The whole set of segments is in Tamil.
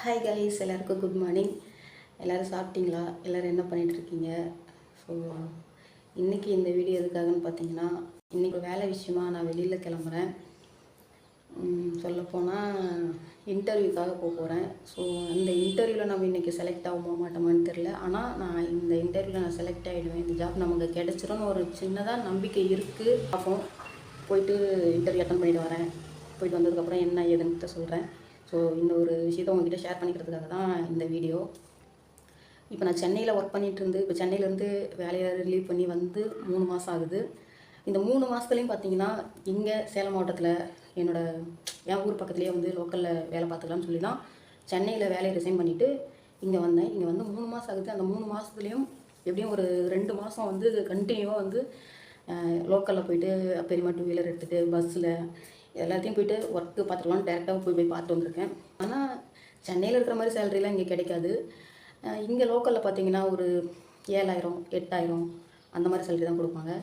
ஹாய் கைஸ், எல்லாருக்கும் குட் மார்னிங். எல்லோரும் சாப்பிட்டீங்களா? எல்லோரும் என்ன பண்ணிகிட்ருக்கீங்க? ஸோ இன்றைக்கி இந்த வீடியோ எதுக்காகன்னு பார்த்தீங்கன்னா, இன்றைக்கி வேலை விஷயமா நான் வெளியில் கிளம்புறேன். சொல்லப்போனால் இன்டர்வியூக்காக போகிறேன். ஸோ அந்த இன்டர்வியூவில் நம்ம இன்றைக்கி செலக்ட் ஆகுமா மாட்டோமான்னு தெரில. ஆனால் நான் இந்த இன்டர்வியூவில் நான் செலக்ட் ஆகிடுவேன். இந்த ஜாப் நமக்கு கிடச்சிரும்னு ஒரு சின்னதாக நம்பிக்கை இருக்குது. பார்ப்போம். போயிட்டு இன்டர்வியூ அட்டன் பண்ணிட்டு வரேன். போயிட்டு வந்ததுக்கப்புறம் என்ன ஏதுன்ட்டு சொல்கிறேன். ஸோ இந்த ஒரு விஷயத்தை உங்ககிட்ட ஷேர் பண்ணிக்கிறதுக்காக தான் இந்த வீடியோ. இப்போ நான் சென்னையில் ஒர்க் பண்ணிகிட்டு இப்போ சென்னையிலேருந்து வேலையை ரிலீவ் பண்ணி வந்து 3 மாதம் ஆகுது. இந்த 3 மாதத்துலேயும் பார்த்தீங்கன்னா, இங்கே சேலம் மாவட்டத்தில் என் ஊர் பக்கத்துலேயே வந்து லோக்கலில் வேலை பார்த்துக்கலாம்னு சொல்லி தான் சென்னையில் வேலையை ரிசைன் பண்ணிவிட்டு இங்கே வந்தேன். இங்கே வந்து 3 மாதம் ஆகுது. அந்த 3 மாதத்துலேயும் எப்படியும் ஒரு 2 மாதம் வந்து கண்டினியூவாக வந்து லோக்கலில் போயிட்டு பெரியமா 2 வீலர் எடுத்துகிட்டு பஸ்ஸில் எல்லாத்தையும் போயிட்டு ஒர்க்கு பார்த்துக்கலான்னு டேரெக்டாக போய் பார்த்துட்டு வந்திருக்கேன். ஆனால் சென்னையில் இருக்கிற மாதிரி சேலரிலாம் இங்கே கிடைக்காது. இங்கே லோக்கலில் பார்த்தீங்கன்னா ஒரு 7,000 8,000 அந்த மாதிரி சேலரி தான் கொடுப்பாங்க.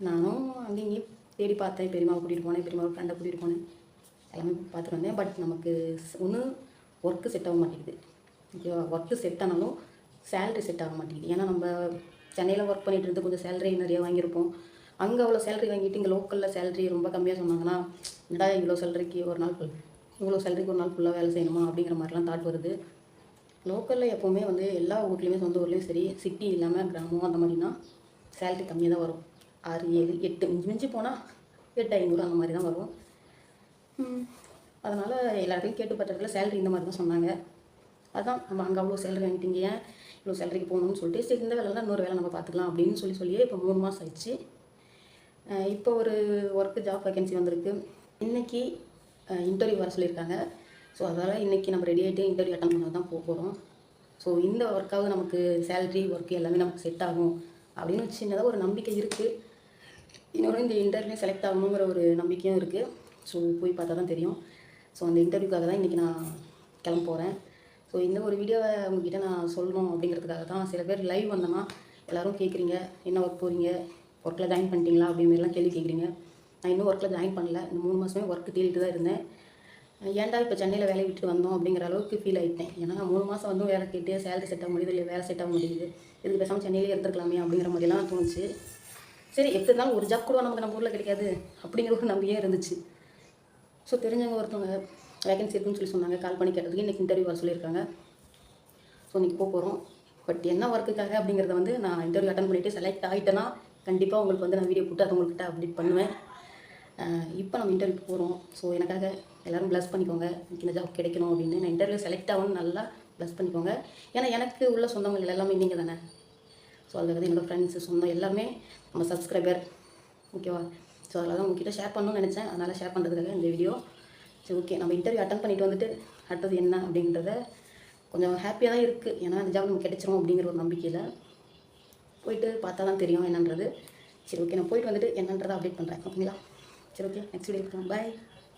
நானும் அங்கேயும் தேடி பார்த்தேன். பெரியமாவை கூட்டிகிட்டு போனேன், பெரியமாவை ஃப்ரெண்டை கூட்டிகிட்டு போனேன், எல்லாமே பார்த்துட்டு வந்தேன். பட் நமக்கு ஒன்று ஒர்க்கு செட் ஆக மாட்டேங்குது. ஓகேவா? ஒர்க்கு செட் ஆனாலும் சேலரி செட் ஆக மாட்டேங்குது. ஏன்னா நம்ம சென்னையில் ஒர்க் பண்ணிகிட்டு இருந்து கொஞ்சம் சேலரி நிறைய வாங்கியிருப்போம். அங்கே அவ்வளோ சேலரி வாங்கிட்டு இங்கே லோக்கலில் சேலரி ரொம்ப கம்மியாக சொன்னாங்கன்னா, என்னடா இவ்வளோ சேலரிக்கு ஒரு நாள் ஃபுல்லாக வேலை செய்யணுமா அப்படிங்கிற மாதிரிலாம் தாட் வருது. லோக்கலில் எப்போவுமே வந்து எல்லா ஊர்லேயுமே, சொந்த ஊர்லேயும் சரி, சிட்டி இல்லாமல் கிராமம் அந்த மாதிரினா சேலரி கம்மியாக தான் வரும். 6 7 8 மிஞ்சி போனால் 8,500 அந்த மாதிரி தான் வரும். அதனால் எல்லாருக்கும் கேட்டு பார்த்ததுல சேலரி இந்த மாதிரி தான் சொன்னாங்க. அதுதான் நம்ம அங்கே அவ்வளோ சேலரி வாங்கிட்டீங்க, ஏன் இவ்வளோ சேலரிக்கு போகணும்னு சொல்லிட்டு, சரி இந்த வேலைலாம் இன்னொரு வேலை நம்ம பார்த்துக்கலாம் அப்படின்னு சொல்லியே இப்போ 3 மாதம் ஆயிடுச்சு. இப்போ ஒரு ஒர்க்கு ஜாப் வேகன்சி வந்திருக்கு. இன்றைக்கி இன்டர்வியூ வர சொல்லியிருக்காங்க. ஸோ அதனால் இன்றைக்கி நம்ம ரெடி ஆகிட்டு இன்டர்வியூ அட்டன் பண்ண தான் போகிறோம். ஸோ இந்த ஒர்க்காவது நமக்கு சேலரி ஒர்க்கு எல்லாமே நமக்கு செட் ஆகும் அப்படின்னு சின்னதாக ஒரு நம்பிக்கை இருக்குது. இன்னொரு இந்த இன்டர்வியூ செலக்ட் ஆகணுங்கிற ஒரு நம்பிக்கையும் இருக்குது. ஸோ போய் பார்த்தா தான் தெரியும். ஸோ அந்த இன்டர்வியூக்காக தான் இன்றைக்கி நான் கிளம்ப போகிறேன். ஸோ இந்த ஒரு வீடியோவை உங்ககிட்ட நான் சொல்லணும் அப்படிங்கிறதுக்காக தான். சில பேர் லைவ் வந்தோன்னா எல்லோரும் கேட்குறீங்க, என்ன ஒர்க் போகிறீங்க, ஒர்க்கில் ஜாயின் பண்ணிட்டீங்களா அப்படிங்கிறலாம் கேள்வி கேட்குறீங்க. நான் இன்னும் ஒர்க்கில் ஜாயின் பண்ணல. இந்த 3 மாதமே ஒர்க்கு தேடிட்டு தான் இருந்தேன். ஏன்டா இப்போ சென்னையில் வேலையை விட்டுட்டு வந்தோம் அப்படிங்கிற அளவுக்கு ஃபீல் ஆகிட்டேன். ஏன்னா 3 மாதம் வந்து வேலை கேட்டு சேலரி செட் ஆக முடியுது, இல்லை வேலை செட் ஆக முடியுது, இதுக்கு பேசாமல் சென்னையிலே இருந்துருக்கலாமே அப்படிங்கிற மாதிரிலாம் தோணுச்சு. சரி, எப்படி இருந்தாலும் ஒரு ஜாப் கூட நமக்கு நம்ம ஊரில் கிடைக்காது அப்படிங்கிற ஒரு நம்பிக்கையே இருந்துச்சு. ஸோ தெரிஞ்சவங்க ஒருத்தவங்க வேகன்சி இருக்குன்னு சொல்லி சொன்னாங்க. கால் பண்ணி கேட்டதுக்கு இன்றைக்கி இன்டர்வியூ வர சொல்லியிருக்காங்க. ஸோ இன்றைக்கி போகிறோம். பட் என்ன ஒர்க்குக்காக அப்படிங்கிறத வந்து நான் இன்டர்வியூ அட்டன் பண்ணிவிட்டு செலக்ட் ஆகிட்டேன்னா கண்டிப்பாக உங்களுக்கு வந்து நான் வீடியோ போட்டு அதை உங்கள்கிட்ட அப்டேட் பண்ணுவேன். இப்போ நம்ம இன்டர்வியூக்கு போகிறோம். ஸோ எனக்காக எல்லோரும் ப்ளஸ் பண்ணிக்கோங்க. இந்த ஜாப் கிடைக்கணும் அப்படின்னு. நான் இன்டர்வியூ செலக்ட் ஆகணும்னு நல்லா ப்ளஸ் பண்ணிக்கோங்க. ஏன்னா எனக்கு உள்ள சொந்தங்கள் எல்லாமே நீங்கள் தானே. ஸோ அதுக்காக என்னோடய ஃப்ரெண்ட்ஸு சொந்தம் எல்லாமே நம்ம சப்ஸ்கிரைபர். ஓகேவா? ஸோ அதில் தான் உங்ககிட்ட ஷேர் பண்ணணும்னு நினச்சேன். அதனால் ஷேர் பண்ணுறதுக்காக இந்த வீடியோ. சரி, ஓகே. நம்ம இன்டர்வியூ அட்டன் பண்ணிட்டு வந்துட்டு அடுத்தது என்ன அப்படின்றத கொஞ்சம் ஹாப்பியாக தான் இருக்குது. ஏன்னா இந்த ஜாப் நமக்கு கிடைச்சிரும் அப்படிங்கிற ஒரு நம்பிக்கையில் போயிட்டு பார்த்தா தான் தெரியும் என்னன்றது. சரி, ஓகே. நான் போயிட்டு வந்துட்டு என்னன்றதை அப்டேட் பண்ணுறேன். ஓகேங்களா? சரி, ஓகே. நெக்ஸ்ட் வீடியோ பார்க்கலாம். பாய்.